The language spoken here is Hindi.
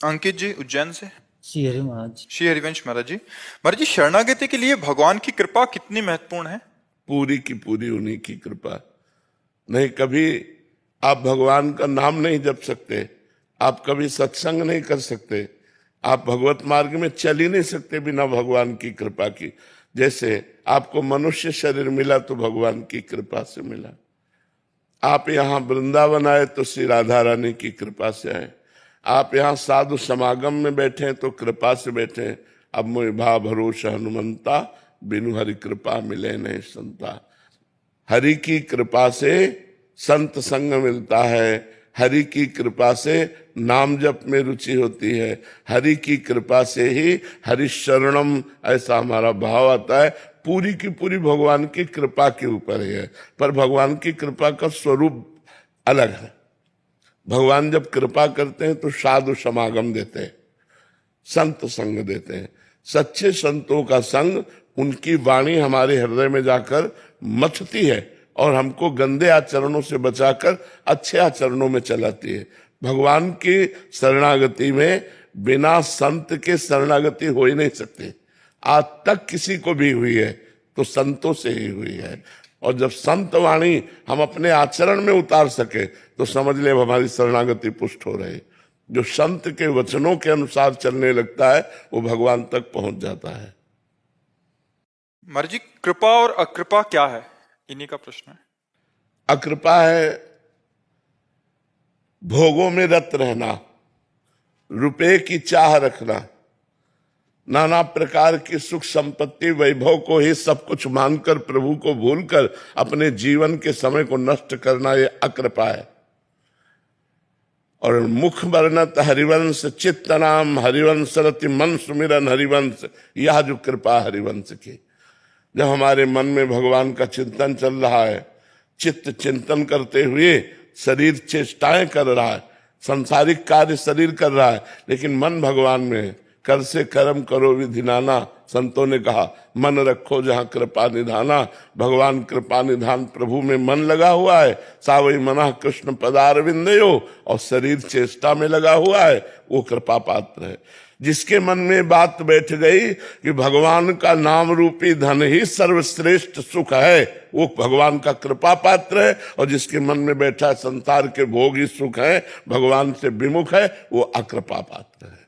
अंकित जी उज्जैन से। श्री हरि महाराज। श्री हरिवंश महाराज जी। महाराज जी, शरणागति के लिए भगवान की कृपा कितनी महत्वपूर्ण है? पूरी की पूरी उन्हीं की कृपा। नहीं, कभी आप भगवान का नाम नहीं जप सकते, आप कभी सत्संग नहीं कर सकते, आप भगवत मार्ग में चल ही नहीं सकते बिना भगवान की कृपा की। जैसे आपको मनुष्य शरीर मिला तो भगवान की कृपा से मिला, आप यहाँ वृंदावन आए तो श्री राधा रानी की कृपा से आए, आप यहाँ साधु समागम में बैठे तो कृपा से बैठे। अब मोहि भा भरोसा हनुमंता, बिनु हरि कृपा मिले नहीं संता। हरि की कृपा से संत संग मिलता है, हरि की कृपा से नाम जप में रुचि होती है, हरि की कृपा से ही हरि शरणम ऐसा हमारा भाव आता है। पूरी की पूरी भगवान की कृपा के ऊपर है, पर भगवान की कृपा का स्वरूप अलग है। भगवान जब कृपा करते हैं तो साधु समागम देते हैं, संत संग देते हैं। सच्चे संतों का संग, उनकी वाणी हमारे हृदय में जाकर मथती है और हमको गंदे आचरणों से बचाकर अच्छे आचरणों में चलाती है। भगवान की शरणागति में बिना संत के शरणागति हो ही नहीं सकती। आज तक किसी को भी हुई है तो संतों से ही हुई है, और जब संत वाणी हम अपने आचरण में उतार सके तो समझ ले हमारी शरणागति पुष्ट हो रही। जो संत के वचनों के अनुसार चलने लगता है वो भगवान तक पहुंच जाता है। महाराज जी, कृपा और अकृपा क्या है, इन्हीं का प्रश्न है। अकृपा है भोगों में रत रहना, रुपए की चाह रखना, नाना प्रकार की सुख संपत्ति वैभव को ही सब कुछ मानकर प्रभु को भूलकर अपने जीवन के समय को नष्ट करना, ये अकृपा है। और मुख वर्णत हरिवंश चित्त नाम हरिवंश रति मन सुमिरन हरिवंश, यह जो कृपा हरिवंश की। जब हमारे मन में भगवान का चिंतन चल रहा है, चित्त चिंतन करते हुए शरीर चेष्टाएं कर रहा है, संसारिक कार्य शरीर कर रहा है, लेकिन मन भगवान में, कर से कर्म करो विधि नाना, संतों ने कहा मन रखो जहां कृपा निधाना। भगवान कृपा निधान प्रभु में मन लगा हुआ है, सावई मना कृष्ण पदारविंदयो, और शरीर चेष्टा में लगा हुआ है, वो कृपा पात्र है। जिसके मन में बात बैठ गई कि भगवान का नाम रूपी धन ही सर्वश्रेष्ठ सुख है, वो भगवान का कृपा पात्र है। और जिसके मन में बैठा संसार के भोग ही सुख है, भगवान से विमुख है, वो अकृपा पात्र है।